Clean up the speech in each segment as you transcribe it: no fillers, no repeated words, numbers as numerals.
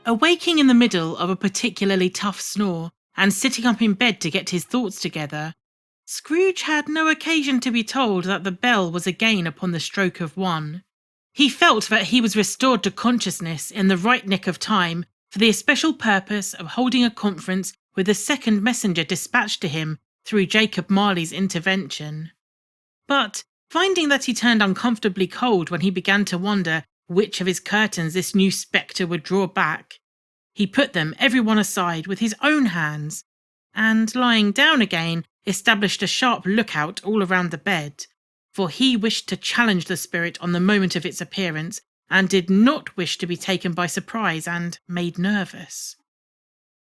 Awaking in the middle of a particularly tough snore and sitting up in bed to get his thoughts together, Scrooge had no occasion to be told that the bell was again upon the stroke of 1. He felt that he was restored to consciousness in the right nick of time for the especial purpose of holding a conference with the second messenger dispatched to him through Jacob Marley's intervention. But, finding that he turned uncomfortably cold when he began to wonder which of his curtains this new spectre would draw back, he put them every one aside with his own hands, and, lying down again, established a sharp lookout all around the bed, for he wished to challenge the spirit on the moment of its appearance, and did not wish to be taken by surprise and made nervous.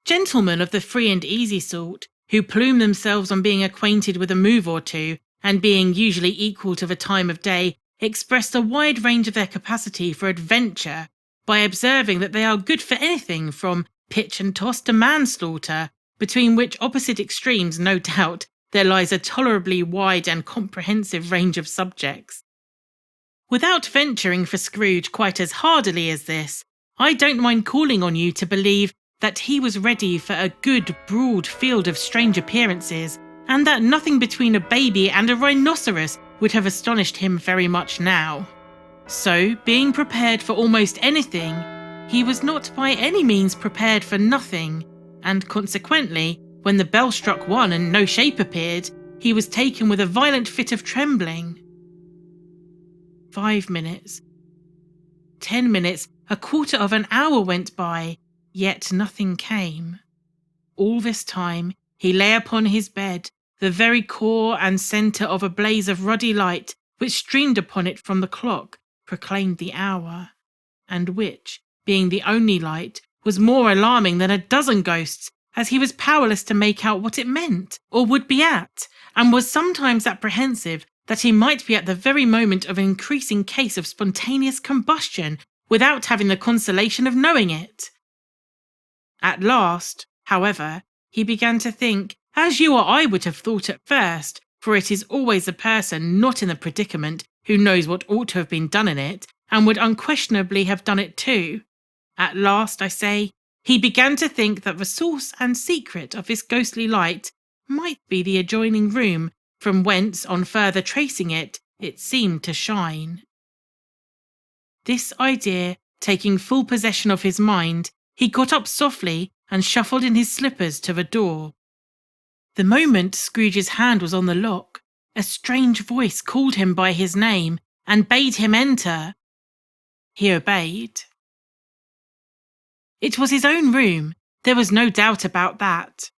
Gentlemen of the free and easy sort, who plume themselves on being acquainted with a move or two, and being usually equal to the time of day, expressed a wide range of their capacity for adventure by observing that they are good for anything from pitch and toss to manslaughter, between which opposite extremes, no doubt, there lies a tolerably wide and comprehensive range of subjects. Without venturing for Scrooge quite as hardily as this, I don't mind calling on you to believe that he was ready for a good broad field of strange appearances, and that nothing between a baby and a rhinoceros would have astonished him very much now. So, being prepared for almost anything, he was not by any means prepared for nothing, and consequently, when the bell struck 1 and no shape appeared, he was taken with a violent fit of trembling. 5 minutes, 10 minutes, a quarter of an hour went by, yet nothing came. All this time he lay upon his bed, the very core and centre of a blaze of ruddy light which streamed upon it from the clock proclaimed the hour, and which, being the only light, was more alarming than a dozen ghosts, as he was powerless to make out what it meant, or would be at, and was sometimes apprehensive that he might be at the very moment of an increasing case of spontaneous combustion, without having the consolation of knowing it. At last, however, he began to think, as you or I would have thought at first, for it is always the person not in the predicament who knows what ought to have been done in it, and would unquestionably have done it too. At last, I say, he began to think that the source and secret of this ghostly light might be the adjoining room, from whence, on further tracing it, it seemed to shine. This idea taking full possession of his mind, he got up softly and shuffled in his slippers to the door. The moment Scrooge's hand was on the lock, a strange voice called him by his name and bade him enter. He obeyed. It was his own room, there was no doubt about that.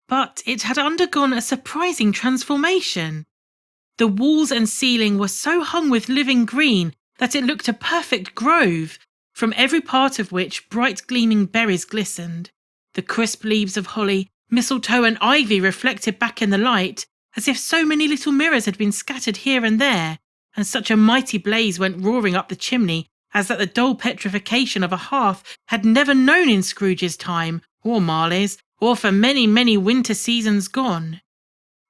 But it had undergone a surprising transformation. The walls and ceiling were so hung with living green that it looked a perfect grove, from every part of which bright gleaming berries glistened. The crisp leaves of holly, mistletoe and ivy reflected back in the light, as if so many little mirrors had been scattered here and there, and such a mighty blaze went roaring up the chimney as that the dull petrification of a hearth had never known in Scrooge's time, or Marley's, or for many, many winter seasons gone.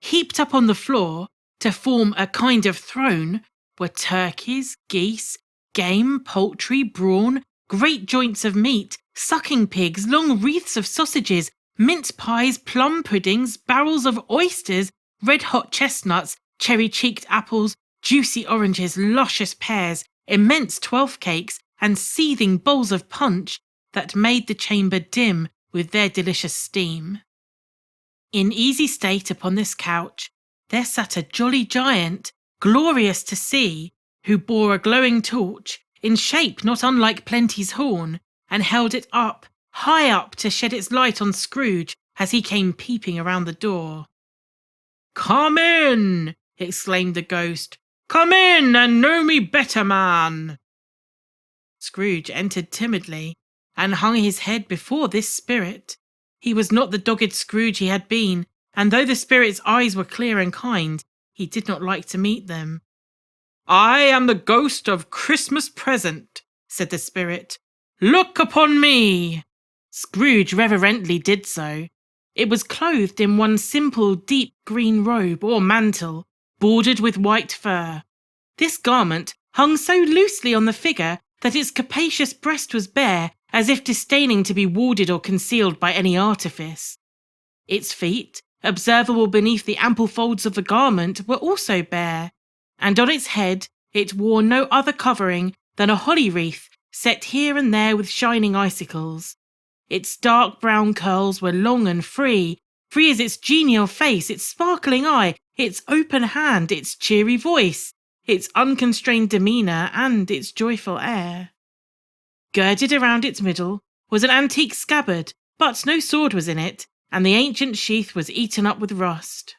Heaped up on the floor, to form a kind of throne, were turkeys, geese, game, poultry, brawn, great joints of meat, sucking pigs, long wreaths of sausages, mince pies, plum puddings, barrels of oysters, red-hot chestnuts, cherry-cheeked apples, juicy oranges, luscious pears, immense 12th cakes, and seething bowls of punch that made the chamber dim with their delicious steam. In easy state upon this couch, there sat a jolly giant, glorious to see, who bore a glowing torch, in shape not unlike Plenty's horn, and held it up, high up, to shed its light on Scrooge as he came peeping around the door. "Come in!" exclaimed the ghost. "Come in and know me better, man!" Scrooge entered timidly, and hung his head before this spirit. He was not the dogged Scrooge he had been, and though the spirit's eyes were clear and kind, he did not like to meet them. "I am the ghost of Christmas present," said the spirit. "Look upon me!" Scrooge reverently did so. It was clothed in one simple deep green robe or mantle, bordered with white fur. This garment hung so loosely on the figure that its capacious breast was bare, as if disdaining to be warded or concealed by any artifice. Its feet, observable beneath the ample folds of the garment, were also bare, and on its head it wore no other covering than a holly wreath set here and there with shining icicles. Its dark brown curls were long and free as its genial face, its sparkling eye, its open hand, its cheery voice, its unconstrained demeanour, and its joyful air. Girded around its middle was an antique scabbard, but no sword was in it, and the ancient sheath was eaten up with rust.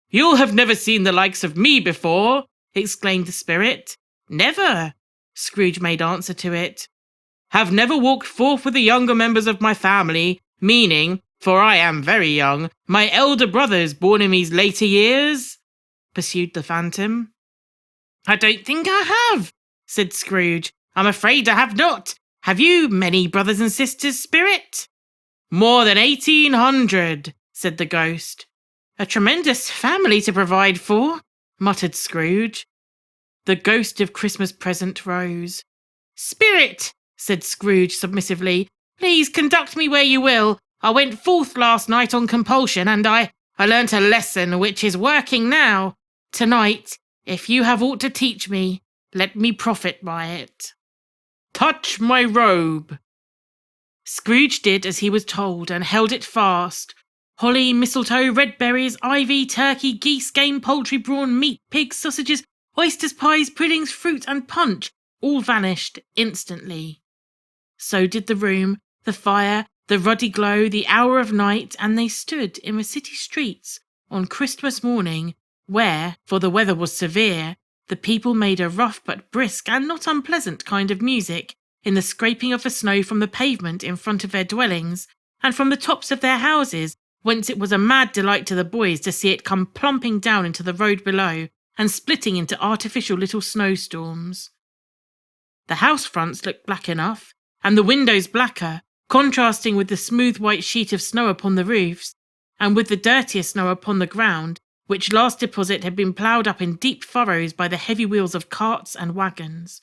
"You'll have never seen the likes of me before," exclaimed the spirit. "Never," Scrooge made answer to it. "Have never walked forth with the younger members of my family, meaning, for I am very young, my elder brothers born in these later years?" pursued the phantom. "I don't think I have," said Scrooge. "I'm afraid I have not. Have you many brothers and sisters, spirit?" "More than 1,800, said the ghost. "A tremendous family to provide for," muttered Scrooge. The ghost of Christmas present rose. "Spirit," said Scrooge submissively, "please conduct me where you will. I went forth last night on compulsion, and I learnt a lesson which is working now. Tonight, if you have aught to teach me, let me profit by it." "Touch my robe." Scrooge did as he was told, and held it fast. Holly, mistletoe, red berries, ivy, turkey, geese, game, poultry, brawn, meat, pigs, sausages, oysters, pies, puddings, fruit, and punch all vanished instantly. So did the room, the fire, the ruddy glow, the hour of night, and they stood in the city streets on Christmas morning, where, for the weather was severe, the people made a rough but brisk and not unpleasant kind of music in the scraping of the snow from the pavement in front of their dwellings, and from the tops of their houses, whence it was a mad delight to the boys to see it come plumping down into the road below, and splitting into artificial little snowstorms. The house fronts looked black enough, and the windows blacker, contrasting with the smooth white sheet of snow upon the roofs, and with the dirtier snow upon the ground, which last deposit had been ploughed up in deep furrows by the heavy wheels of carts and waggons.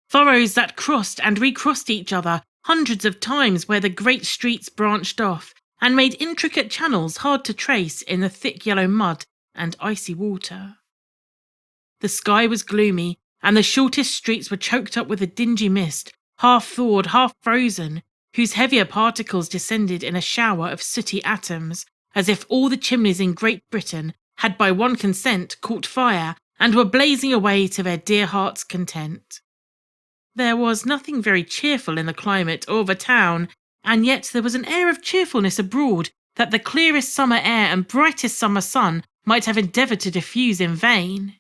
Furrows that crossed and recrossed each other hundreds of times where the great streets branched off, and made intricate channels hard to trace in the thick yellow mud and icy water. The sky was gloomy, and the shortest streets were choked up with a dingy mist, half thawed, half frozen, whose heavier particles descended in a shower of sooty atoms, as if all the chimneys in Great Britain had by one consent caught fire, and were blazing away to their dear hearts' content. There was nothing very cheerful in the climate or the town, and yet there was an air of cheerfulness abroad that the clearest summer air and brightest summer sun might have endeavoured to diffuse in vain.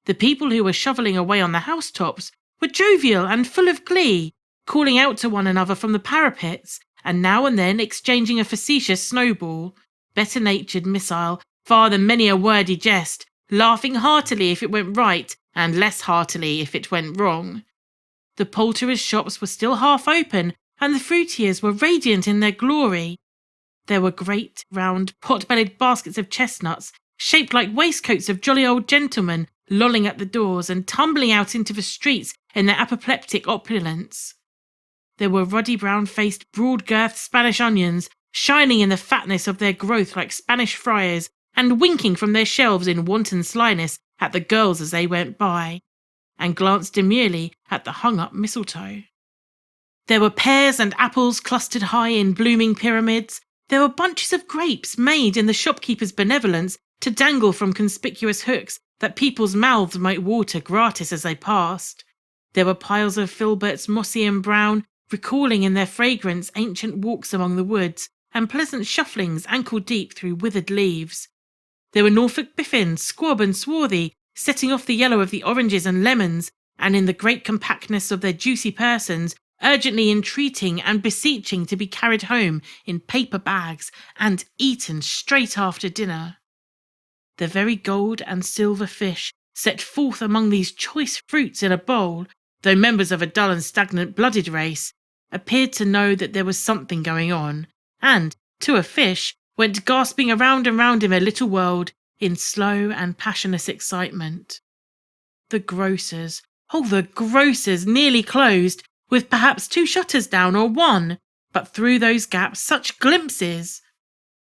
The people who were shovelling away on the housetops were jovial and full of glee, calling out to one another from the parapets, and now and then exchanging a facetious snowball, better-natured missile, far than many a wordy jest, laughing heartily if it went right, and less heartily if it went wrong. The poulterers' shops were still half open, and the fruiterers were radiant in their glory. There were great, round, pot-bellied baskets of chestnuts, shaped like waistcoats of jolly old gentlemen, lolling at the doors and tumbling out into the streets in their apoplectic opulence. There were ruddy brown-faced, broad-girthed Spanish onions, shining in the fatness of their growth like Spanish friars, and winking from their shelves in wanton slyness at the girls as they went by, and glanced demurely at the hung-up mistletoe. There were pears and apples clustered high in blooming pyramids. There were bunches of grapes made in the shopkeeper's benevolence to dangle from conspicuous hooks that people's mouths might water gratis as they passed. There were piles of filberts mossy and brown, recalling in their fragrance ancient walks among the woods, and pleasant shufflings ankle-deep through withered leaves. There were Norfolk biffins, squab and swarthy, setting off the yellow of the oranges and lemons, and in the great compactness of their juicy persons, urgently entreating and beseeching to be carried home in paper bags and eaten straight after dinner. The very gold and silver fish set forth among these choice fruits in a bowl, though members of a dull and stagnant blooded race, appeared to know that there was something going on, and, to a fish, went gasping around and round in their little world in slow and passionless excitement. The grocers, nearly closed, with perhaps 2 shutters down or 1, but through those gaps such glimpses.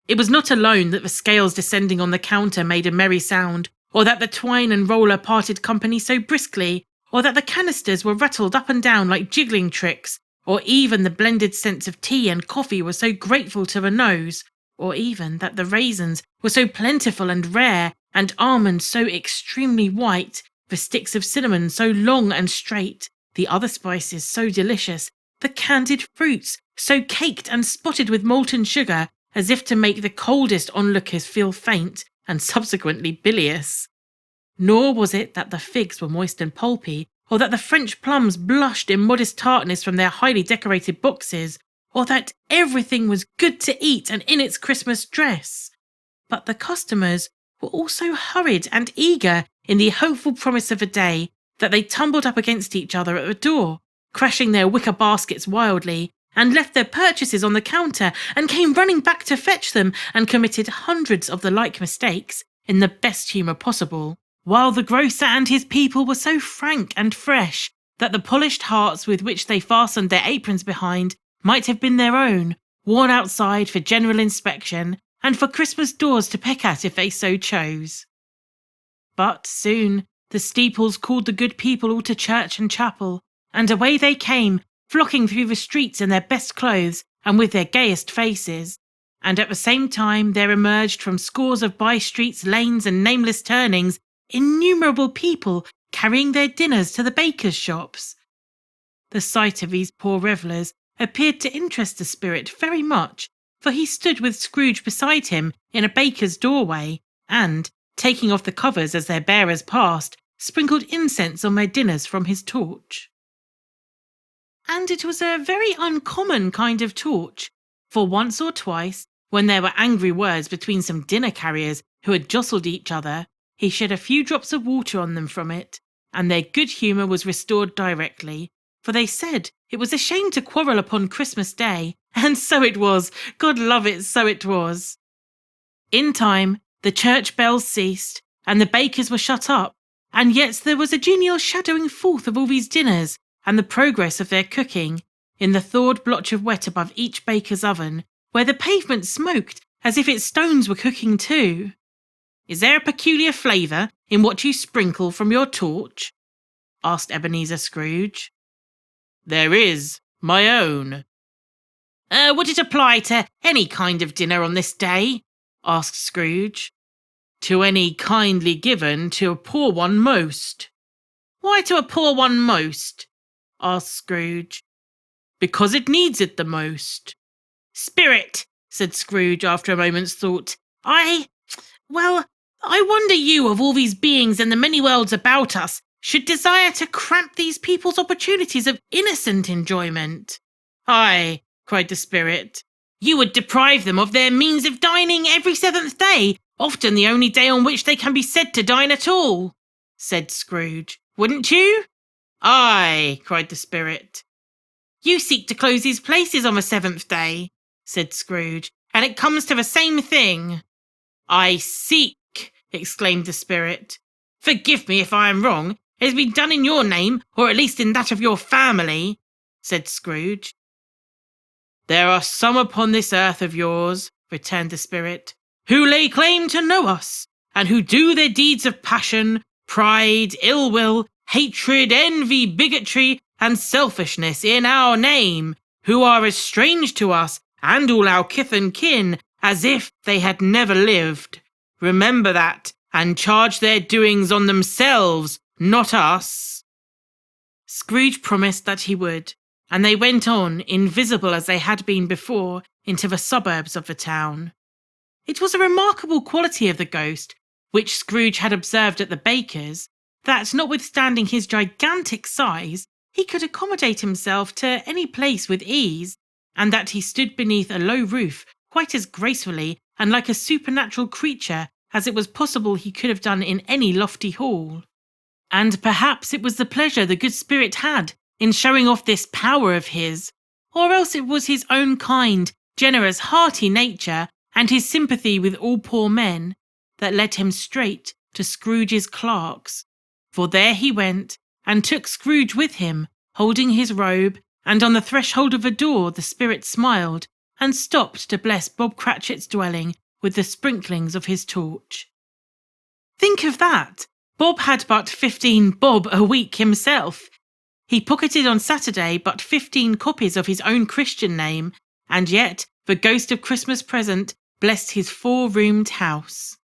It was not alone that the scales descending on the counter made a merry sound, or that the twine and roller parted company so briskly, or that the canisters were rattled up and down like jiggling tricks, or even the blended scents of tea and coffee were so grateful to the nose, or even that the raisins were so plentiful and rare, and almonds so extremely white, the sticks of cinnamon so long and straight, the other spices so delicious, the candied fruits so caked and spotted with molten sugar, as if to make the coldest onlookers feel faint and subsequently bilious. Nor was it that the figs were moist and pulpy, or that the French plums blushed in modest tartness from their highly decorated boxes, or that everything was good to eat and in its Christmas dress. But the customers were also hurried and eager in the hopeful promise of a day that they tumbled up against each other at the door, crashing their wicker baskets wildly, and left their purchases on the counter and came running back to fetch them and committed hundreds of the like mistakes in the best humour possible, while the grocer and his people were so frank and fresh that the polished hearts with which they fastened their aprons behind might have been their own, worn outside for general inspection and for Christmas doors to peck at if they so chose. But soon the steeples called the good people all to church and chapel, and away they came, flocking through the streets in their best clothes and with their gayest faces. And at the same time there emerged from scores of by-streets, lanes and nameless turnings innumerable people carrying their dinners to the bakers' shops. The sight of these poor revellers appeared to interest the spirit very much, for he stood with Scrooge beside him in a baker's doorway, and, taking off the covers as their bearers passed, sprinkled incense on their dinners from his torch. And it was a very uncommon kind of torch, for once or twice, when there were angry words between some dinner carriers who had jostled each other, he shed a few drops of water on them from it, and their good humour was restored directly, for they said it was a shame to quarrel upon Christmas Day, and so it was, God love it, so it was. In time, the church bells ceased, and the bakers were shut up, and yet there was a genial shadowing forth of all these dinners, and the progress of their cooking, in the thawed blotch of wet above each baker's oven, where the pavement smoked as if its stones were cooking too. "Is there a peculiar flavour in what you sprinkle from your torch?" asked Ebenezer Scrooge. "There is, my own." Would it apply to any kind of dinner on this day?" asked Scrooge. "To any kindly given to a poor one most." "Why to a poor one most?" asked Scrooge. "Because it needs it the most." "Spirit," said Scrooge after a moment's thought, I wonder you, of all these beings and the many worlds about us, should desire to cramp these people's opportunities of innocent enjoyment." "Aye," cried the spirit, "you would deprive them of their means of dining every 7th day, often the only day on which they can be said to dine at all," said Scrooge. "Wouldn't you?" "Aye," cried the spirit. "You seek to close these places on the 7th day," said Scrooge, "and it comes to the same thing." "I seek," exclaimed the spirit. "Forgive me if I am wrong. It has been done in your name, or at least in that of your family," said Scrooge. "There are some upon this earth of yours," returned the spirit, "who lay claim to know us, and who do their deeds of passion, pride, ill will, hatred, envy, bigotry, and selfishness in our name, who are as strange to us and all our kith and kin as if they had never lived. Remember that, and charge their doings on themselves, not us." Scrooge promised that he would, and they went on, invisible as they had been before, into the suburbs of the town. It was a remarkable quality of the ghost, which Scrooge had observed at the baker's, that notwithstanding his gigantic size, he could accommodate himself to any place with ease, and that he stood beneath a low roof quite as gracefully and like a supernatural creature as it was possible he could have done in any lofty hall. And perhaps it was the pleasure the good spirit had in showing off this power of his, or else it was his own kind, generous, hearty nature, and his sympathy with all poor men, that led him straight to Scrooge's clerk's. For there he went, and took Scrooge with him, holding his robe, and on the threshold of a door the spirit smiled and stopped to bless Bob Cratchit's dwelling with the sprinklings of his torch. Think of that! Bob had but 15 bob a week himself. He pocketed on Saturday but 15 copies of his own Christian name, and yet the ghost of Christmas present blessed his 4-roomed house.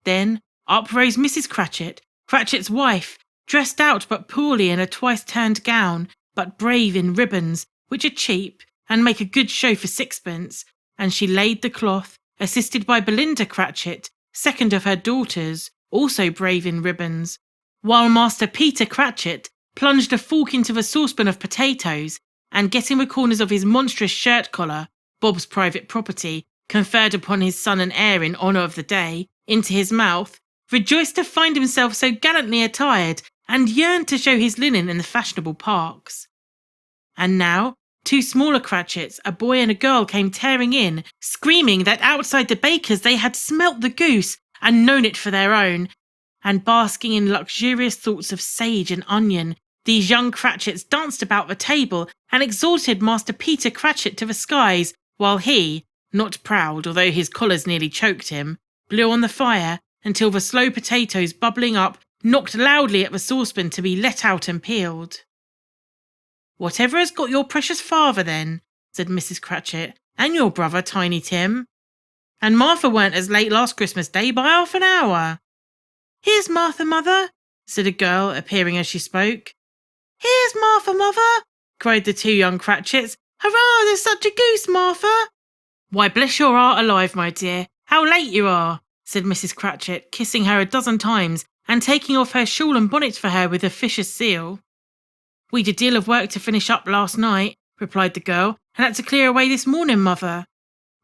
Then up rose Mrs. Cratchit, Cratchit's wife, dressed out but poorly in a twice-turned gown, but brave in ribbons, which are cheap and make a good show for sixpence, and she laid the cloth, assisted by Belinda Cratchit, second of her daughters, also brave in ribbons, while Master Peter Cratchit plunged a fork into the saucepan of potatoes, and getting the corners of his monstrous shirt collar, Bob's private property, conferred upon his son and heir in honour of the day, into his mouth, rejoiced to find himself so gallantly attired, and yearned to show his linen in the fashionable parks. And now 2 smaller Cratchits, a boy and a girl, came tearing in, screaming that outside the baker's they had smelt the goose and known it for their own, and basking in luxurious thoughts of sage and onion, these young Cratchits danced about the table and exalted Master Peter Cratchit to the skies, while he, not proud although his collars nearly choked him, blew on the fire until the slow potatoes bubbling up knocked loudly at the saucepan to be let out and peeled. "Whatever has got your precious father then?" said Mrs. Cratchit, "and your brother Tiny Tim? And Martha weren't as late last Christmas Day by half an hour." "Here's Martha, mother," said a girl, appearing as she spoke. "Here's Martha, mother," cried the 2 young Cratchits. "Hurrah, there's such a goose, Martha!" "Why, bless your heart alive, my dear, how late you are," said Mrs. Cratchit, kissing her a dozen times and taking off her shawl and bonnet for her with officious zeal. "We'd a deal of work to finish up last night," replied the girl, "and had to clear away this morning, mother."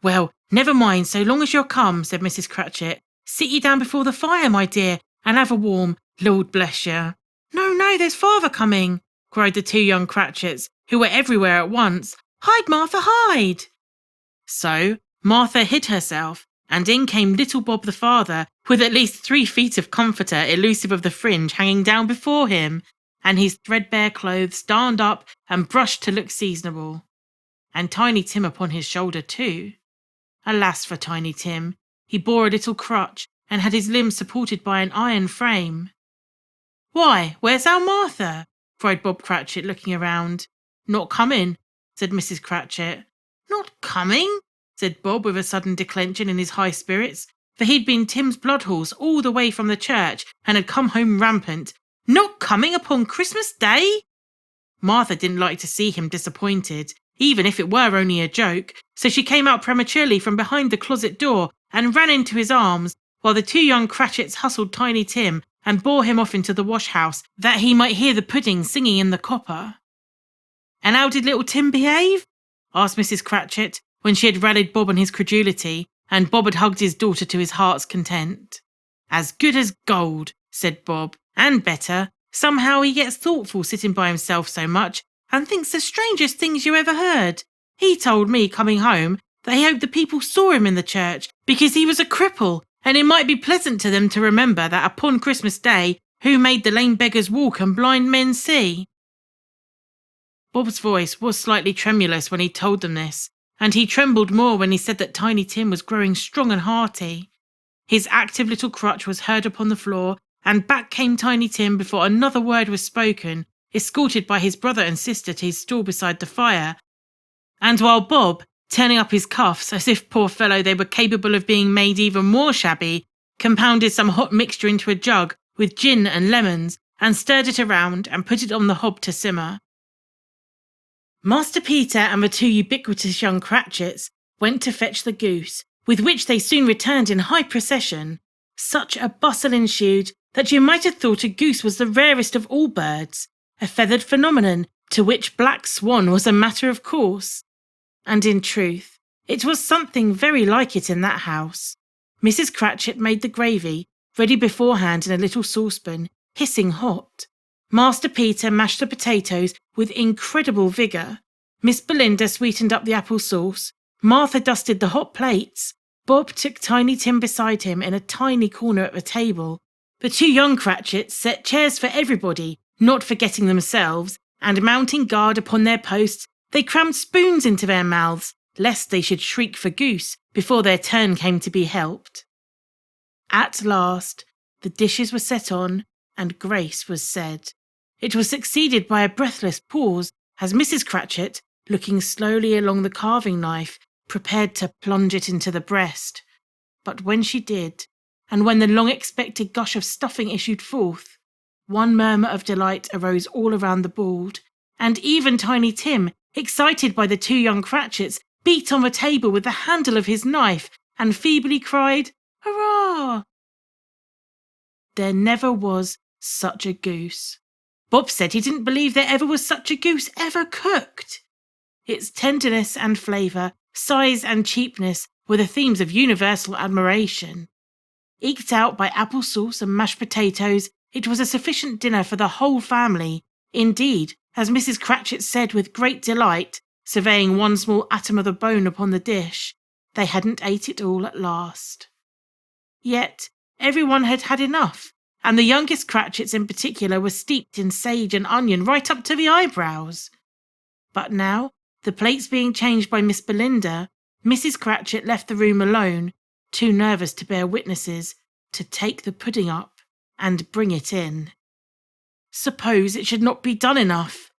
"Well, never mind, so long as you're come," said Mrs. Cratchit. "Sit ye down before the fire, my dear, and have a warm, Lord bless you." "No, no, there's father coming," cried the 2 young Cratchits, who were everywhere at once. "Hide, Martha, hide!" So Martha hid herself, and in came little Bob the father, with at least 3 feet of comforter elusive of the fringe hanging down before him, and his threadbare clothes darned up and brushed to look seasonable. And Tiny Tim upon his shoulder too. Alas for Tiny Tim, he bore a little crutch, and had his limbs supported by an iron frame. "Why, where's our Martha?" cried Bob Cratchit, looking around. "Not coming," said Mrs. Cratchit. "Not coming?" said Bob, with a sudden declension in his high spirits, for he'd been Tim's blood horse all the way from the church, and had come home rampant. "Not coming upon Christmas Day?" Martha didn't like to see him disappointed, even if it were only a joke, so she came out prematurely from behind the closet door and ran into his arms, while the 2 young Cratchits hustled Tiny Tim and bore him off into the wash-house, that he might hear the pudding singing in the copper. "And how did little Tim behave?" asked Mrs. Cratchit, when she had rallied Bob on his credulity, and Bob had hugged his daughter to his heart's content. "As good as gold," said Bob, "and better. Somehow he gets thoughtful sitting by himself so much, and thinks the strangest things you ever heard. He told me, coming home, that he hoped the people saw him in the church, because he was a cripple, and it might be pleasant to them to remember that upon Christmas Day, who made the lame beggars walk and blind men see." Bob's voice was slightly tremulous when he told them this, and he trembled more when he said that Tiny Tim was growing strong and hearty. His active little crutch was heard upon the floor, and back came Tiny Tim before another word was spoken, escorted by his brother and sister to his stall beside the fire. And while Bob, turning up his cuffs as if, poor fellow, they were capable of being made even more shabby, compounded some hot mixture into a jug with gin and lemons, and stirred it around and put it on the hob to simmer. Master Peter and the 2 ubiquitous young Cratchits went to fetch the goose, with which they soon returned in high procession. Such a bustle ensued that you might have thought a goose was the rarest of all birds, a feathered phenomenon to which Black Swan was a matter of course. And in truth, it was something very like it in that house. Mrs. Cratchit made the gravy, ready beforehand in a little saucepan, hissing hot. Master Peter mashed the potatoes with incredible vigour. Miss Belinda sweetened up the apple sauce. Martha dusted the hot plates. Bob took Tiny Tim beside him in a tiny corner at the table. The 2 young Cratchits set chairs for everybody, not forgetting themselves, and mounting guard upon their posts, they crammed spoons into their mouths, lest they should shriek for goose before their turn came to be helped. At last, the dishes were set on, and grace was said. It was succeeded by a breathless pause as Mrs. Cratchit, looking slowly along the carving knife, prepared to plunge it into the breast. But when she did, and when the long-expected gush of stuffing issued forth, one murmur of delight arose all around the board, and even Tiny Tim, excited by the two young Cratchits, beat on the table with the handle of his knife and feebly cried, "Hurrah!" There never was such a goose. Bob said he didn't believe there ever was such a goose ever cooked. Its tenderness and flavour, size and cheapness were the themes of universal admiration. Eked out by apple sauce and mashed potatoes, it was a sufficient dinner for the whole family. Indeed, as Mrs. Cratchit said with great delight, surveying one small atom of the bone upon the dish, they hadn't ate it all at last. Yet everyone had had enough, and the youngest Cratchits in particular were steeped in sage and onion right up to the eyebrows. But now, the plates being changed by Miss Belinda, Mrs. Cratchit left the room alone, too nervous to bear witnesses, to take the pudding up and bring it in. Suppose it should not be done enough?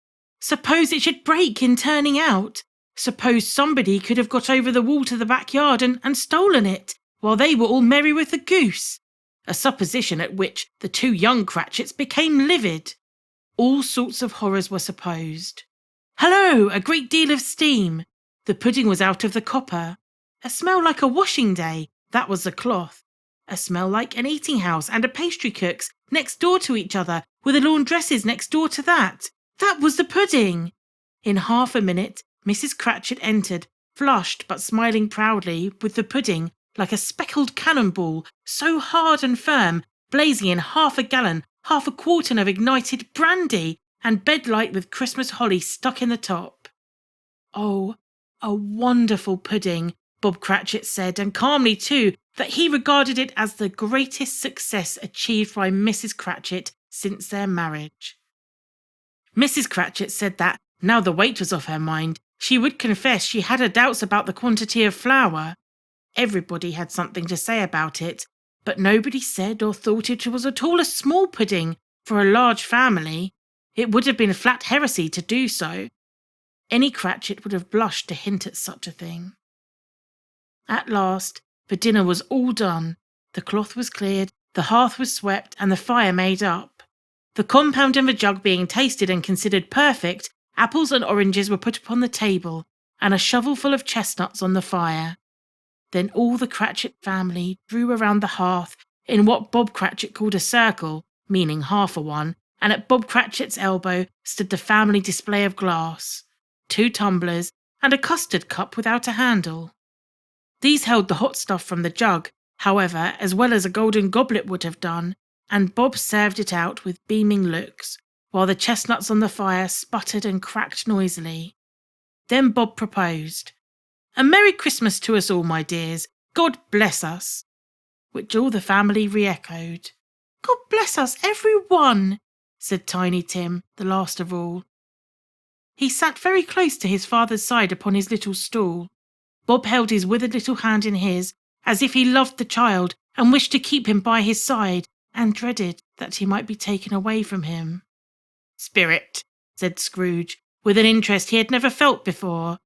Suppose it should break in turning out? Suppose somebody could have got over the wall to the backyard and stolen it, while they were all merry with the goose? A supposition at which the two young Cratchits became livid. All sorts of horrors were supposed. Hello! A great deal of steam. The pudding was out of the copper. A smell like a washing day. That was the cloth. A smell like an eating house and a pastry cook's next door to each other, with a laundress's next door to that. That was the pudding. In half a minute, Mrs. Cratchit entered, flushed but smiling proudly, with the pudding, like a speckled cannonball, so hard and firm, blazing in half a gallon, half a quartern of ignited brandy, and bedlight with Christmas holly stuck in the top. Oh, a wonderful pudding, Bob Cratchit said, and calmly too, that he regarded it as the greatest success achieved by Mrs. Cratchit since their marriage. Mrs. Cratchit said that, now the weight was off her mind, she would confess she had her doubts about the quantity of flour. Everybody had something to say about it, but nobody said or thought it was at all a small pudding for a large family. It would have been flat heresy to do so. Any Cratchit would have blushed to hint at such a thing. At last, the dinner was all done. The cloth was cleared, the hearth was swept, and the fire made up. The compound in the jug being tasted and considered perfect, apples and oranges were put upon the table, and a shovelful of chestnuts on the fire. Then all the Cratchit family drew around the hearth in what Bob Cratchit called a circle, meaning half a one, and at Bob Cratchit's elbow stood the family display of glass, 2 tumblers, and a custard cup without a handle. These held the hot stuff from the jug, however, as well as a golden goblet would have done, and Bob served it out with beaming looks, while the chestnuts on the fire sputtered and cracked noisily. Then Bob proposed, "A Merry Christmas to us all, my dears. God bless us," which all the family re-echoed. "God bless us, every one," said Tiny Tim, the last of all. He sat very close to his father's side upon his little stool. Bob held his withered little hand in his, as if he loved the child and wished to keep him by his side, and dreaded that he might be taken away from him. "Spirit," said Scrooge, with an interest he had never felt before,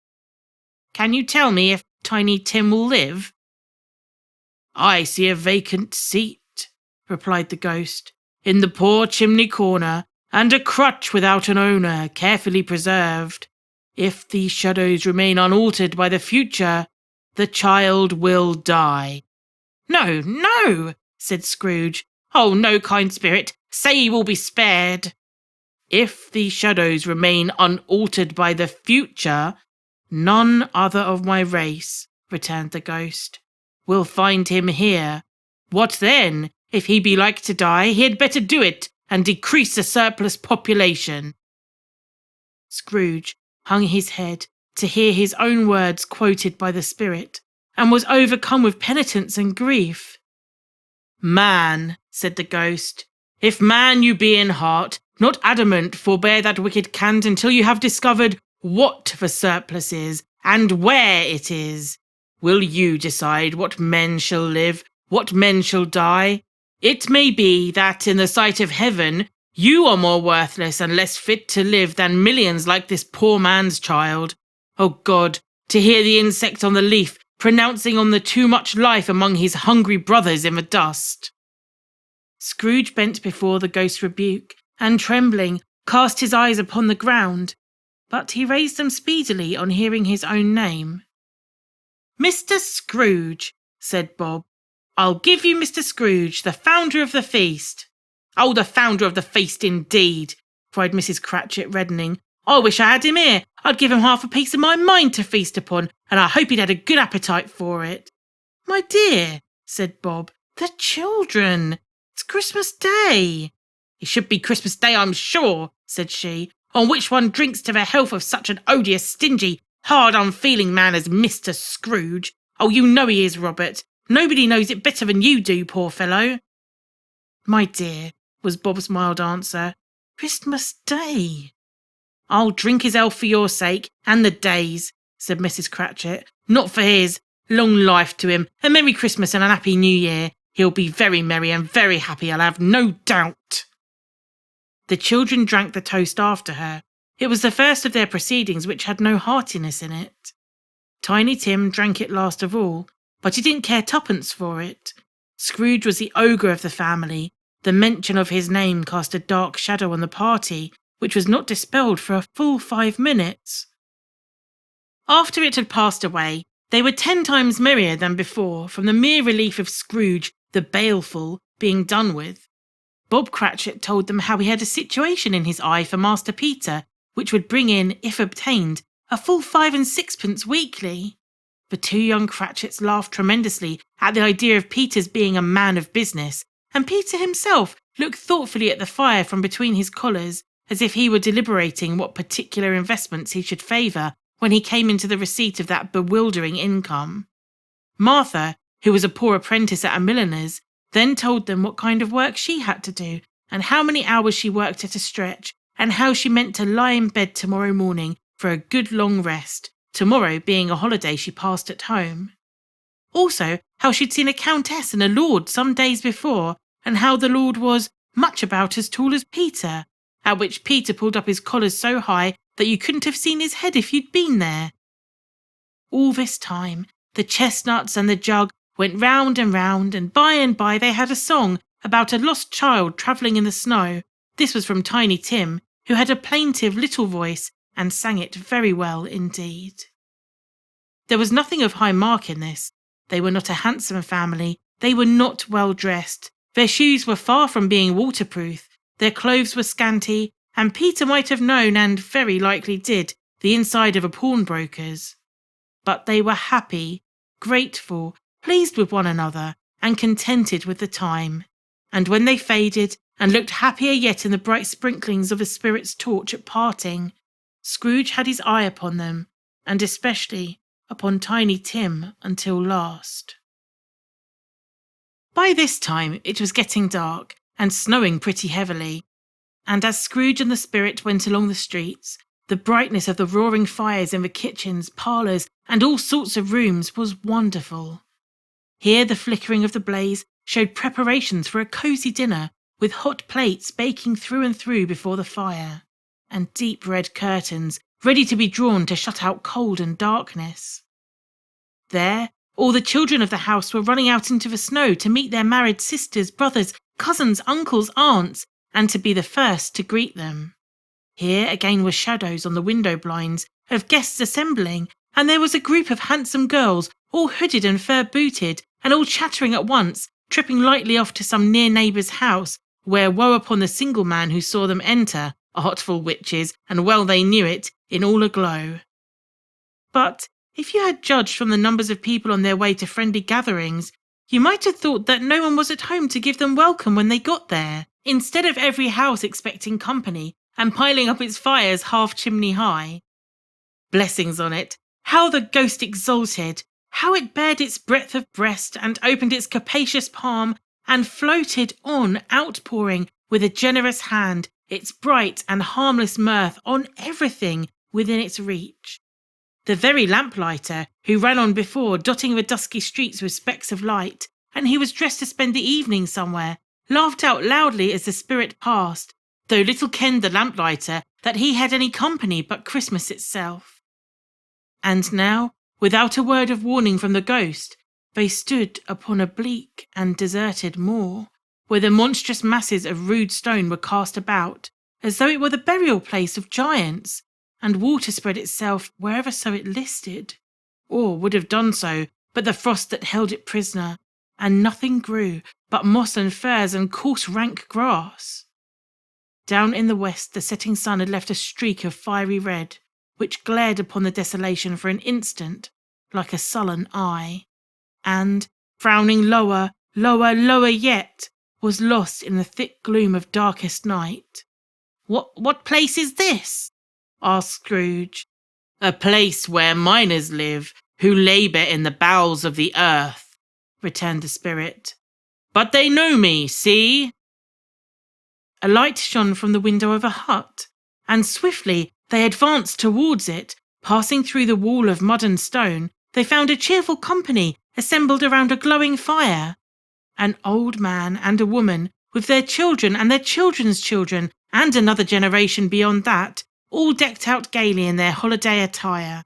"can you tell me if Tiny Tim will live?" "I see a vacant seat," replied the ghost, "in the poor chimney corner, and a crutch without an owner, carefully preserved. If these shadows remain unaltered by the future, the child will die." "No, no," said Scrooge. "Oh, no, kind spirit, say he will be spared." "If these shadows remain unaltered by the future, none other of my race," returned the ghost, "will find him here. What then? If he be like to die, he had better do it, and decrease the surplus population." Scrooge hung his head to hear his own words quoted by the spirit, and was overcome with penitence and grief. "Man," said the ghost, "if man you be in heart, Not adamant, forbear that wicked cant until you have discovered what the surplus is, and where it is. Will you decide what men shall live, what men shall die? It may be that in the sight of heaven you are more worthless and less fit to live than millions like this poor man's child. Oh God, to hear the insect on the leaf pronouncing on the too much life among his hungry brothers in the dust. Scrooge bent before the ghost's rebuke, and trembling, cast his eyes upon the ground, but he raised them speedily on hearing his own name. "Mr. Scrooge," said Bob. "I'll give you Mr. Scrooge, the founder of the feast." "Oh, the founder of the feast, indeed!" cried Mrs. Cratchit, reddening. "I wish I had him here. I'd give him half a piece of my mind to feast upon, and I hope he'd had a good appetite for it." "My dear," said Bob, "the children! It's Christmas Day." "It should be Christmas Day, I'm sure," said she, "on which one drinks to the health of such an odious, stingy, hard, unfeeling man as Mr. Scrooge. Oh, you know he is, Robert. Nobody knows it better than you do, poor fellow." "My dear," was Bob's mild answer, "Christmas Day." "I'll drink his health for your sake, and the day's," said Mrs. Cratchit. "Not for his. Long life to him, a Merry Christmas and a Happy New Year. He'll be very merry and very happy, I'll have no doubt." The children drank the toast after her. It was the first of their proceedings which had no heartiness in it. Tiny Tim drank it last of all, but he didn't care twopence for it. Scrooge was the ogre of the family. The mention of his name cast a dark shadow on the party, which was not dispelled for a full 5 minutes. After it had passed away, they were 10 times merrier than before from the mere relief of Scrooge, the baleful, being done with. Bob Cratchit told them how he had a situation in his eye for Master Peter, which would bring in, if obtained, a full 5 and 6pence weekly. The 2 young Cratchits laughed tremendously at the idea of Peter's being a man of business, and Peter himself looked thoughtfully at the fire from between his collars, as if he were deliberating what particular investments he should favour when he came into the receipt of that bewildering income. Martha, who was a poor apprentice at a milliner's, then told them what kind of work she had to do, and how many hours she worked at a stretch, and how she meant to lie in bed tomorrow morning for a good long rest, tomorrow being a holiday she passed at home. Also, how she'd seen a countess and a lord some days before, and how the lord was much about as tall as Peter, at which Peter pulled up his collars so high that you couldn't have seen his head if you'd been there. All this time, the chestnuts and the jug went round, and by they had a song about a lost child travelling in the snow. This was from Tiny Tim, who had a plaintive little voice and sang it very well indeed. There was nothing of high mark in this. They were not a handsome family. They were not well dressed. Their shoes were far from being waterproof. Their clothes were scanty, and Peter might have known, and very likely did, the inside of a pawnbroker's. But they were happy, grateful, pleased with one another, and contented with the time. And when they faded, and looked happier yet in the bright sprinklings of a spirit's torch at parting, Scrooge had his eye upon them, and especially upon Tiny Tim until last. By this time it was getting dark, and snowing pretty heavily, and as Scrooge and the spirit went along the streets, the brightness of the roaring fires in the kitchens, parlours, and all sorts of rooms was wonderful. Here the flickering of the blaze showed preparations for a cosy dinner, with hot plates baking through and through before the fire, and deep red curtains ready to be drawn to shut out cold and darkness. There, all the children of the house were running out into the snow to meet their married sisters, brothers, cousins, uncles, aunts, and to be the first to greet them. Here again were shadows on the window blinds of guests assembling, and there was a group of handsome girls, all hooded and fur-booted, and all chattering at once, tripping lightly off to some near neighbour's house, where woe upon the single man who saw them enter, artful witches, and well they knew it, in all aglow. But if you had judged from the numbers of people on their way to friendly gatherings, you might have thought that no one was at home to give them welcome when they got there, instead of every house expecting company and piling up its fires half chimney high. Blessings on it! How the ghost exulted! How it bared its breadth of breast and opened its capacious palm and floated on outpouring with a generous hand its bright and harmless mirth on everything within its reach. The very lamplighter, who ran on before, dotting the dusky streets with specks of light, and who was dressed to spend the evening somewhere, laughed out loudly as the spirit passed, though little kenned the lamplighter that he had any company but Christmas itself. And now, without a word of warning from the ghost, they stood upon a bleak and deserted moor, where the monstrous masses of rude stone were cast about, as though it were the burial place of giants, and water spread itself wherever so it listed, or would have done so but the frost that held it prisoner, and nothing grew but moss and furze and coarse rank grass. Down in the west the setting sun had left a streak of fiery red, which glared upon the desolation for an instant like a sullen eye, and, frowning lower, lower, lower yet, was lost in the thick gloom of darkest night. What place is this?" asked Scrooge. "A place where miners live, who labour in the bowels of the earth," returned the spirit. "But they know me, see?" A light shone from the window of a hut, and swiftly they advanced towards it. Passing through the wall of mud and stone, they found a cheerful company assembled around a glowing fire. An old man and a woman, with their children and their children's children, and another generation beyond that, all decked out gaily in their holiday attire.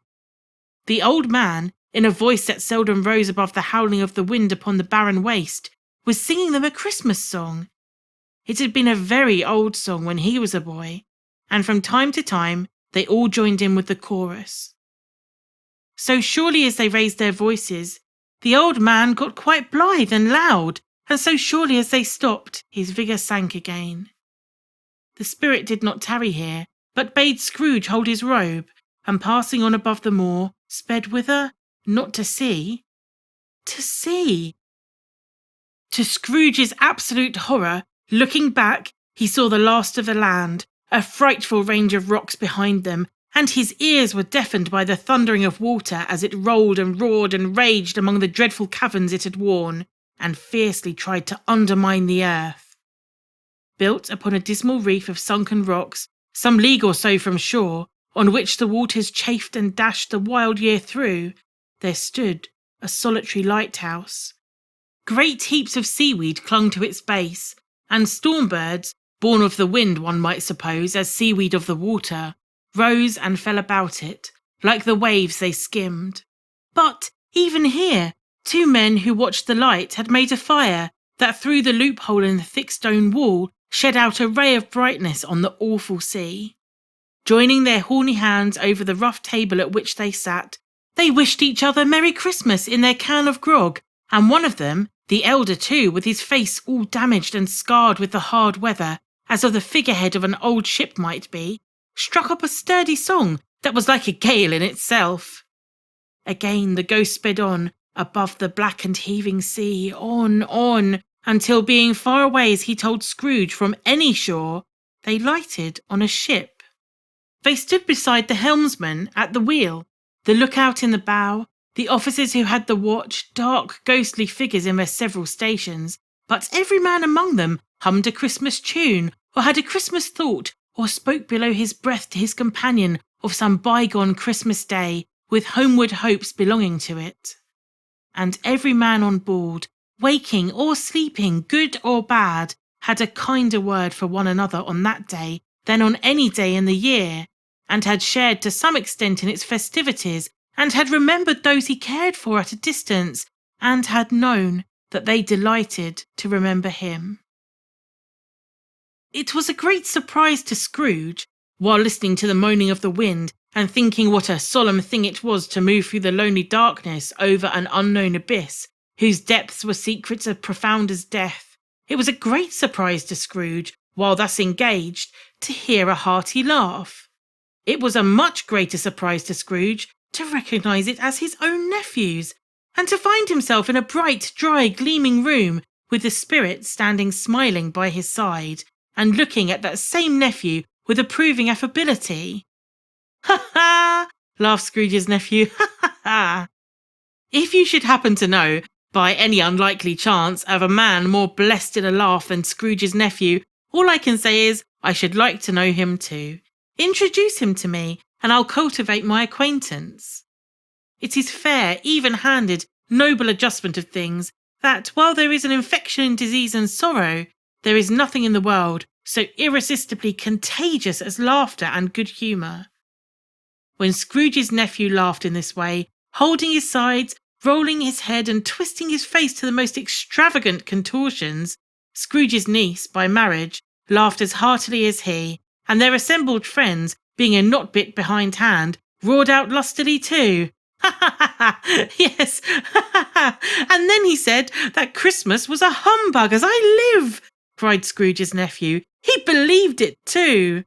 The old man, in a voice that seldom rose above the howling of the wind upon the barren waste, was singing them a Christmas song. It had been a very old song when he was a boy, and from time to time they all joined in with the chorus. So surely as they raised their voices, the old man got quite blithe and loud, and so surely as they stopped, his vigour sank again. The spirit did not tarry here, but bade Scrooge hold his robe, and passing on above the moor, sped whither? Not to see. To see. To Scrooge's absolute horror, looking back, he saw the last of the land, a frightful range of rocks behind them, and his ears were deafened by the thundering of water as it rolled and roared and raged among the dreadful caverns it had worn, and fiercely tried to undermine the earth. Built upon a dismal reef of sunken rocks, some league or so from shore, on which the waters chafed and dashed the wild year through, there stood a solitary lighthouse. Great heaps of seaweed clung to its base, and storm birds, born of the wind one might suppose as seaweed of the water, rose and fell about it, like the waves they skimmed. But even here, two men who watched the light had made a fire that through the loophole in the thick stone wall shed out a ray of brightness on the awful sea. Joining their horny hands over the rough table at which they sat, they wished each other Merry Christmas in their can of grog, and one of them, the elder too, with his face all damaged and scarred with the hard weather, as of the figurehead of an old ship might be, struck up a sturdy song that was like a gale in itself. Again the ghost sped on, above the black and heaving sea, on, until being far away as he told Scrooge from any shore, they lighted on a ship. They stood beside the helmsman at the wheel, the lookout in the bow, the officers who had the watch, dark ghostly figures in their several stations, but every man among them hummed a Christmas tune, or had a Christmas thought, or spoke below his breath to his companion of some bygone Christmas day, with homeward hopes belonging to it. And every man on board, waking or sleeping, good or bad, had a kinder word for one another on that day than on any day in the year, and had shared to some extent in its festivities, and had remembered those he cared for at a distance, and had known that they delighted to remember him. It was a great surprise to Scrooge, while listening to the moaning of the wind, and thinking what a solemn thing it was to move through the lonely darkness over an unknown abyss, whose depths were secrets as profound as death. It was a great surprise to Scrooge, while thus engaged, to hear a hearty laugh. It was a much greater surprise to Scrooge to recognise it as his own nephew's, and to find himself in a bright, dry, gleaming room, with the spirit standing smiling by his side, and looking at that same nephew with approving affability. "Ha ha!" laughed Scrooge's nephew. "Ha ha ha! If you should happen to know, by any unlikely chance, of a man more blessed in a laugh than Scrooge's nephew, all I can say is, I should like to know him too. Introduce him to me, and I'll cultivate my acquaintance. It is fair, even-handed, noble adjustment of things that, while there is an infection in disease and sorrow, there is nothing in the world so irresistibly contagious as laughter and good humour. When Scrooge's nephew laughed in this way, holding his sides, rolling his head and twisting his face to the most extravagant contortions, Scrooge's niece, by marriage, laughed as heartily as he, and their assembled friends, being a not bit behindhand, roared out lustily too. Ha ha ha ha! Yes, ha ha ha! And then he said that Christmas was a humbug as I live, cried Scrooge's nephew. He believed it too.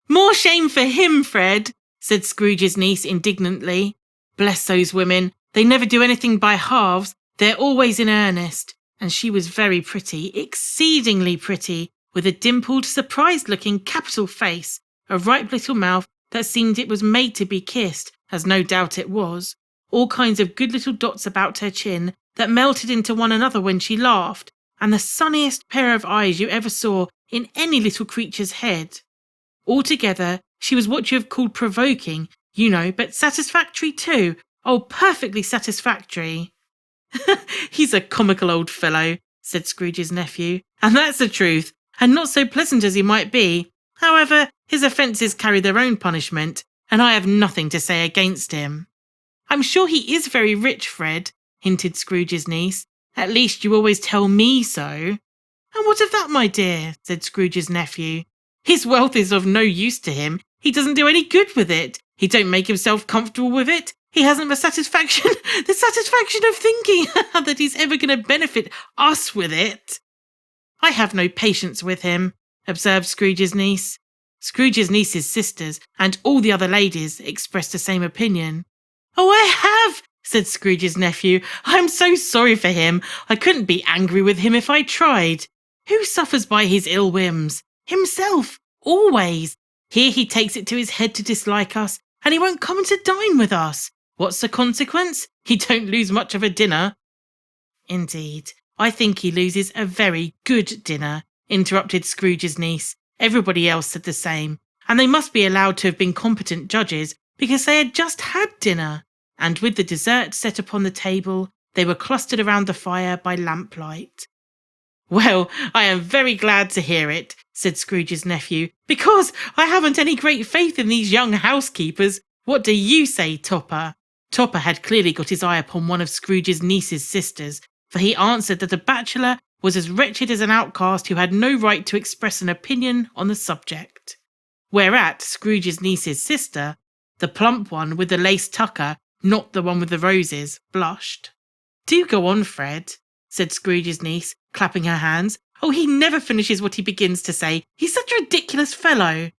More shame for him, Fred, said Scrooge's niece indignantly. Bless those women, they never do anything by halves, they're always in earnest. And she was very pretty, exceedingly pretty, with a dimpled, surprised-looking capital face, a ripe little mouth that seemed it was made to be kissed, as no doubt it was, all kinds of good little dots about her chin that melted into one another when she laughed, and the sunniest pair of eyes you ever saw in any little creature's head. Altogether, she was what you have called provoking, you know, but satisfactory too. Oh, perfectly satisfactory. He's a comical old fellow, said Scrooge's nephew, and that's the truth, and not so pleasant as he might be. However, his offences carry their own punishment, and I have nothing to say against him. I'm sure he is very rich, Fred, hinted Scrooge's niece. At least you always tell me so. And what of that, my dear, said Scrooge's nephew. His wealth is of no use to him. He doesn't do any good with it. He don't make himself comfortable with it. He hasn't the satisfaction of thinking that he's ever going to benefit us with it. I have no patience with him, observed Scrooge's niece. Scrooge's niece's sisters and all the other ladies expressed the same opinion. Oh, I have, said Scrooge's nephew. I'm so sorry for him. I couldn't be angry with him if I tried. Who suffers by his ill whims? Himself, always. Here he takes it to his head to dislike us, and he won't come to dine with us. What's the consequence? He don't lose much of a dinner. Indeed, I think he loses a very good dinner, interrupted Scrooge's niece. Everybody else said the same, and they must be allowed to have been competent judges, because they had just had dinner, and with the dessert set upon the table, they were clustered around the fire by lamplight. Well, I am very glad to hear it, said Scrooge's nephew, because I haven't any great faith in these young housekeepers. What do you say, Topper? Topper had clearly got his eye upon one of Scrooge's niece's sisters, for he answered that a bachelor was as wretched as an outcast who had no right to express an opinion on the subject. Whereat Scrooge's niece's sister, the plump one with the lace tucker, not the one with the roses, blushed. Do go on, Fred, said Scrooge's niece, clapping her hands. Oh, he never finishes what he begins to say. He's such a ridiculous fellow.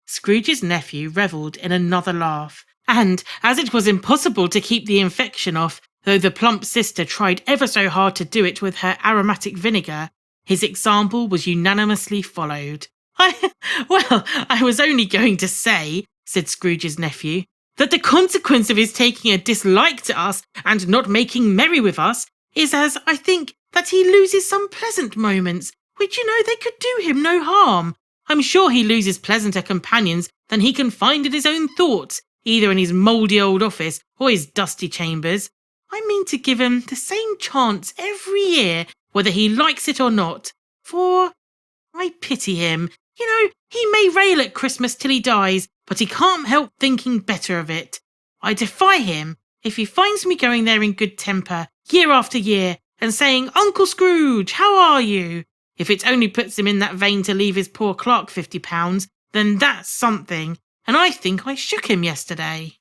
Scrooge's nephew revelled in another laugh, and, as it was impossible to keep the infection off, though the plump sister tried ever so hard to do it with her aromatic vinegar, his example was unanimously followed. I was only going to say, said Scrooge's nephew, that the consequence of his taking a dislike to us and not making merry with us is, as I think, that he loses some pleasant moments, which, you know, they could do him no harm. I'm sure he loses pleasanter companions than he can find in his own thoughts, either in his mouldy old office or his dusty chambers. I mean to give him the same chance every year, whether he likes it or not, for I pity him. You know, he may rail at Christmas till he dies, but he can't help thinking better of it. I defy him, if he finds me going there in good temper, year after year, and saying, Uncle Scrooge, how are you? If it only puts him in that vein to leave his poor clerk £50, then that's something, and I think I shook him yesterday.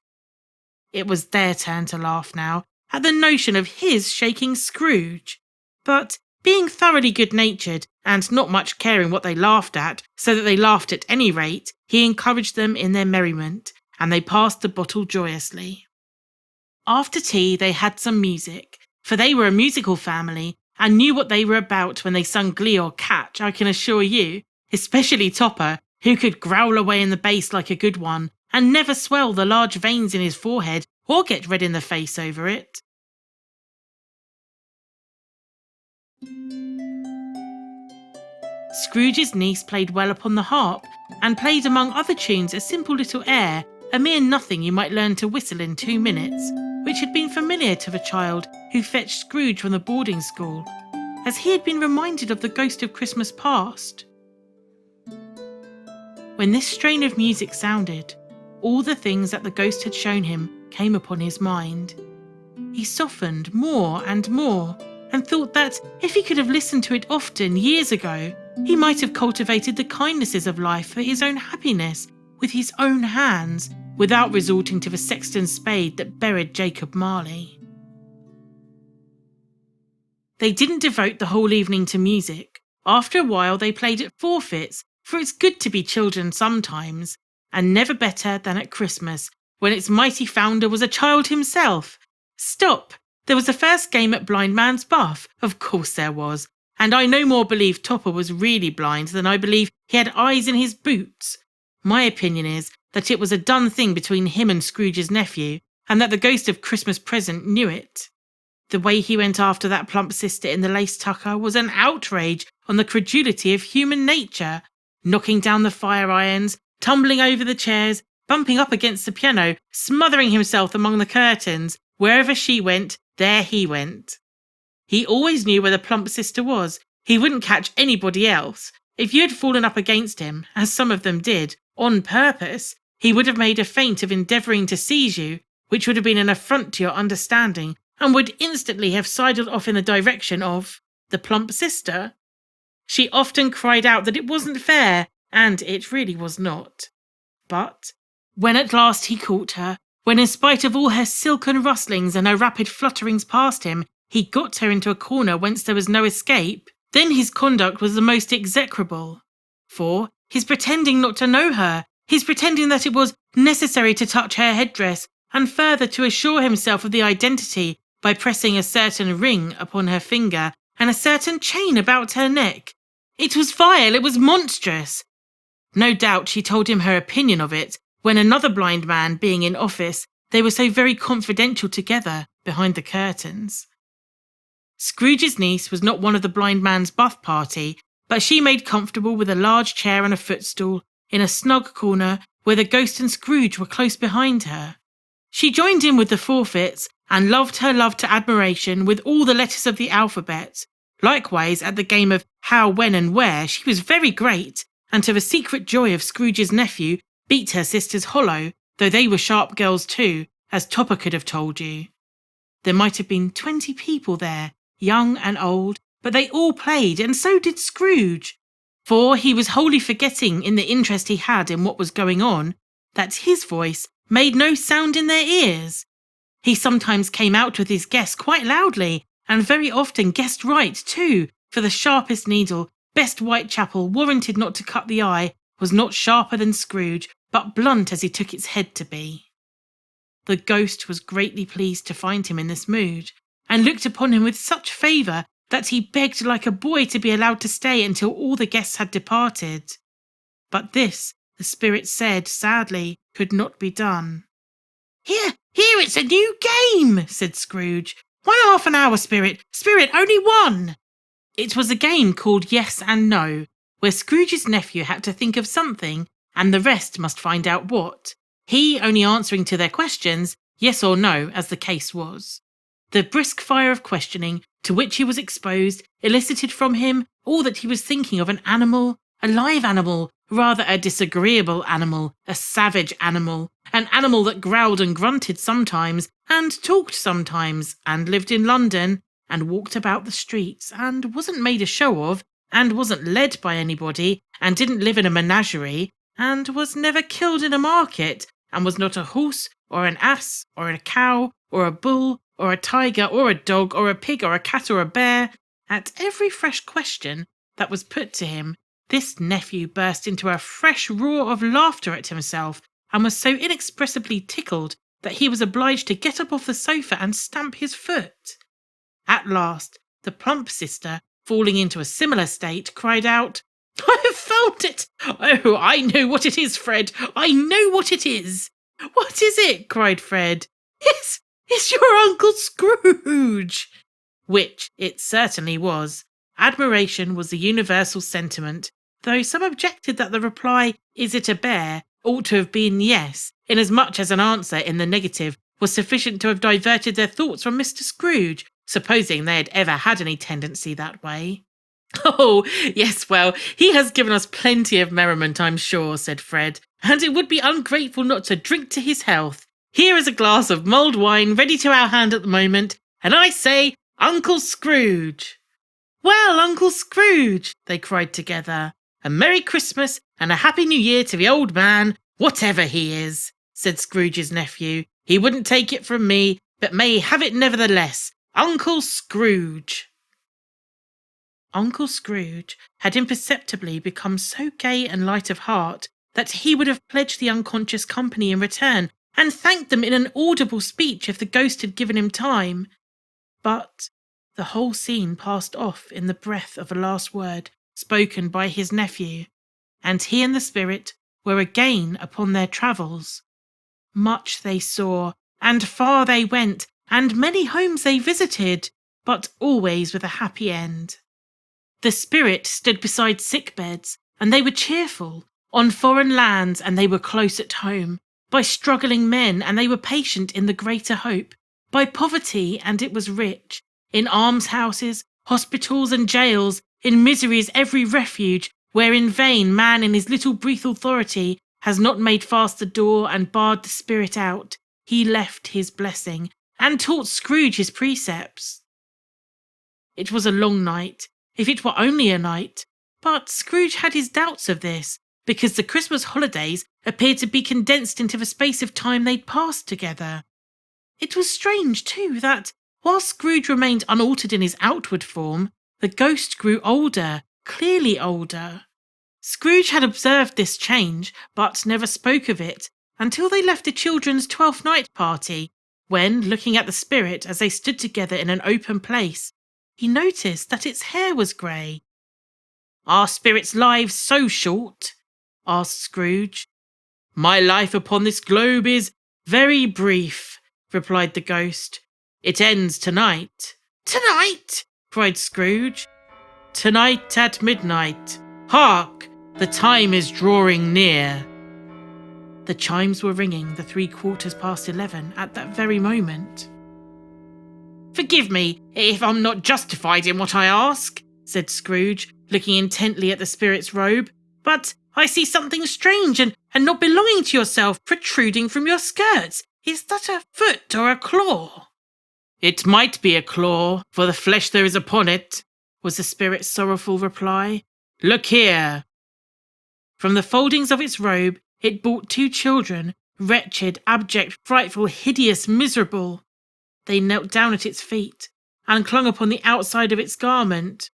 It was their turn to laugh now, at the notion of his shaking Scrooge. But, being thoroughly good-natured, and not much caring what they laughed at, so that they laughed at any rate, he encouraged them in their merriment, and they passed the bottle joyously. After tea they had some music, for they were a musical family, and knew what they were about when they sung glee or catch, I can assure you, especially Topper, who could growl away in the bass like a good one, and never swell the large veins in his forehead, or get red in the face over it. Scrooge's niece played well upon the harp, and played among other tunes a simple little air, a mere nothing you might learn to whistle in 2 minutes, which had been familiar to the child who fetched Scrooge from the boarding school, as he had been reminded of the ghost of Christmas past. When this strain of music sounded, all the things that the ghost had shown him came upon his mind. He softened more and more, and thought that if he could have listened to it often years ago, he might have cultivated the kindnesses of life for his own happiness with his own hands, without resorting to the sexton's spade that buried Jacob Marley. They didn't devote the whole evening to music. After a while they played at forfeits, for it's good to be children sometimes, and never better than at Christmas, when its mighty founder was a child himself. Stop! There was the first game at Blind Man's Buff. Of course there was. And I no more believe Topper was really blind than I believe he had eyes in his boots. My opinion is that it was a done thing between him and Scrooge's nephew, and that the ghost of Christmas Present knew it. The way he went after that plump sister in the lace tucker was an outrage on the credulity of human nature, knocking down the fire irons, tumbling over the chairs, bumping up against the piano, smothering himself among the curtains. Wherever she went, there he went. He always knew where the plump sister was. He wouldn't catch anybody else. If you had fallen up against him, as some of them did, on purpose, he would have made a feint of endeavouring to seize you, which would have been an affront to your understanding, and would instantly have sidled off in the direction of the plump sister. She often cried out that it wasn't fair, and it really was not. But when at last he caught her, when in spite of all her silken rustlings and her rapid flutterings past him, he got her into a corner whence there was no escape, then his conduct was the most execrable. For his pretending not to know her, his pretending that it was necessary to touch her headdress, and further to assure himself of the identity by pressing a certain ring upon her finger and a certain chain about her neck. It was vile, it was monstrous. No doubt she told him her opinion of it, when another blind man being in office, they were so very confidential together behind the curtains. Scrooge's niece was not one of the blind man's buff party, but she made comfortable with a large chair and a footstool in a snug corner where the ghost and Scrooge were close behind her. She joined in with the forfeits and loved her love to admiration with all the letters of the alphabet. Likewise, at the game of how, when and where, she was very great, and to the secret joy of Scrooge's nephew, beat her sisters hollow, though they were sharp girls too, as Topper could have told you. There might have been 20 people there, young and old, but they all played, and so did Scrooge. For he was wholly forgetting, in the interest he had in what was going on, that his voice made no sound in their ears. He sometimes came out with his guess quite loudly, and very often guessed right too, for the sharpest needle, best Whitechapel, warranted not to cut the eye, was not sharper than Scrooge, but blunt as he took its head to be. The ghost was greatly pleased to find him in this mood, and looked upon him with such favour that he begged like a boy to be allowed to stay until all the guests had departed. But this, the spirit said sadly, could not be done. Here, it's a new game, said Scrooge. 1/2 hour, Spirit, only one. It was a game called Yes and No, where Scrooge's nephew had to think of something, and the rest must find out what, he only answering to their questions, yes or no, as the case was. The brisk fire of questioning to which he was exposed elicited from him all that he was thinking of: an animal, a live animal, rather a disagreeable animal, a savage animal, an animal that growled and grunted sometimes, and talked sometimes, and lived in London, and walked about the streets, and wasn't made a show of, and wasn't led by anybody, and didn't live in a menagerie, and was never killed in a market, and was not a horse, or an ass, or a cow, or a bull, or a tiger, or a dog, or a pig, or a cat, or a bear. At every fresh question that was put to him, this nephew burst into a fresh roar of laughter at himself, and was so inexpressibly tickled that he was obliged to get up off the sofa and stamp his foot. At last, the plump sister, falling into a similar state, cried out, "I have found it! Oh, I know what it is, Fred! I know what it is!" "What is it?" cried Fred. It's your Uncle Scrooge!" Which it certainly was. Admiration was the universal sentiment, though some objected that the reply, "Is it a bear?" ought to have been yes, inasmuch as an answer in the negative was sufficient to have diverted their thoughts from Mr. Scrooge, supposing they had ever had any tendency that way. "Oh, yes, well, he has given us plenty of merriment, I'm sure," said Fred, "and it would be ungrateful not to drink to his health. Here is a glass of mulled wine ready to our hand at the moment, and I say, Uncle Scrooge." "Well, Uncle Scrooge," they cried together, "a Merry Christmas and a Happy New Year to the old man, whatever he is," said Scrooge's nephew. "He wouldn't take it from me, but may have it nevertheless. Uncle Scrooge." Uncle Scrooge had imperceptibly become so gay and light of heart that he would have pledged the unconscious company in return and thanked them in an audible speech if the ghost had given him time. But the whole scene passed off in the breath of a last word spoken by his nephew, and he and the spirit were again upon their travels. Much they saw, and far they went, and many homes they visited, but always with a happy end. The spirit stood beside sick beds, and they were cheerful, on foreign lands, and they were close at home, by struggling men, and they were patient in the greater hope, by poverty, and it was rich, in almshouses, hospitals, and jails, in misery's every refuge, where in vain man in his little brief authority has not made fast the door and barred the spirit out. He left his blessing, and taught Scrooge his precepts. It was a long night, if it were only a night, but Scrooge had his doubts of this, because the Christmas holidays appeared to be condensed into the space of time they'd passed together. It was strange, too, that, while Scrooge remained unaltered in his outward form, the ghost grew older, clearly older. Scrooge had observed this change, but never spoke of it, until they left the children's 12th night party, when, looking at the spirit as they stood together in an open place, he noticed that its hair was grey. "Are spirits' lives so short?" asked Scrooge. "My life upon this globe is very brief," replied the ghost. "It ends tonight." "Tonight?" cried Scrooge. "Tonight at midnight. Hark! The time is drawing near." The chimes were ringing the 11:15 at that very moment. "Forgive me if I'm not justified in what I ask," said Scrooge, looking intently at the spirit's robe, "but I see something strange and not belonging to yourself protruding from your skirts. Is that a foot or a claw?" "It might be a claw, for the flesh there is upon it," was the spirit's sorrowful reply. "Look here." From the foldings of its robe it brought 2 children, wretched, abject, frightful, hideous, miserable. They knelt down at its feet, and clung upon the outside of its garment.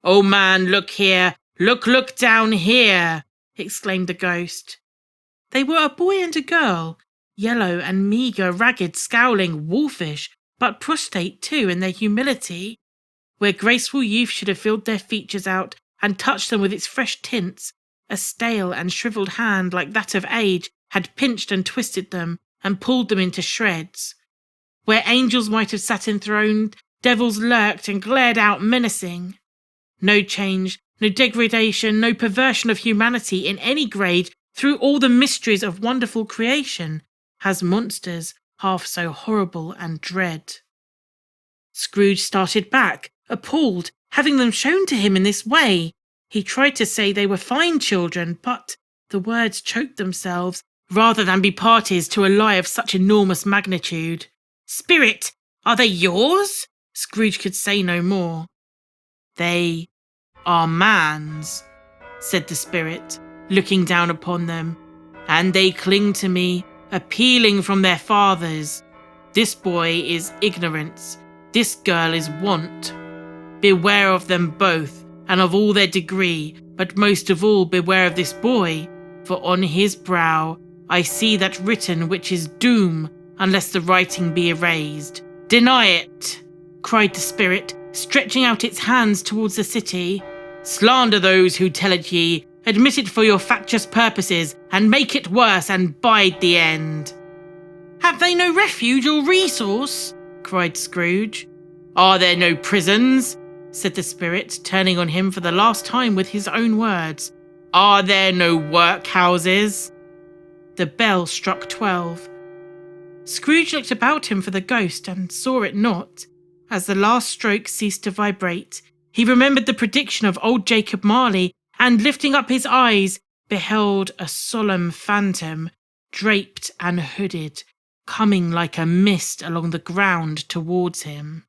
"Oh man, look here! Look down here!" exclaimed the ghost. They were a boy and a girl, yellow and meagre, ragged, scowling, wolfish, but prostrate too in their humility. Where graceful youth should have filled their features out and touched them with its fresh tints, a stale and shriveled hand like that of age had pinched and twisted them and pulled them into shreds. Where angels might have sat enthroned, devils lurked and glared out menacing. No change, no degradation, no perversion of humanity in any grade through all the mysteries of wonderful creation has monsters half so horrible and dread. Scrooge started back, appalled, having them shown to him in this way. He tried to say they were fine children, but the words choked themselves, rather than be parties to a lie of such enormous magnitude. "Spirit, are they yours?" Scrooge could say no more. "They are man's," said the spirit, looking down upon them, "and they cling to me, appealing from their fathers. This boy is ignorance, this girl is want. Beware of them both, and of all their degree, but most of all beware of this boy, for on his brow I see that written which is doom, unless the writing be erased. Deny it," cried the spirit, stretching out its hands towards the city. "Slander those who tell it ye, admit it for your factious purposes, and make it worse, and bide the end." "Have they no refuge or resource?" cried Scrooge. "Are there no prisons? said the spirit, turning on him for the last time with his own words. "Are there no workhouses?" The bell struck 12. Scrooge looked about him for the ghost and saw it not. As the last stroke ceased to vibrate, he remembered the prediction of old Jacob Marley, and lifting up his eyes, beheld a solemn phantom, draped and hooded, coming like a mist along the ground towards him.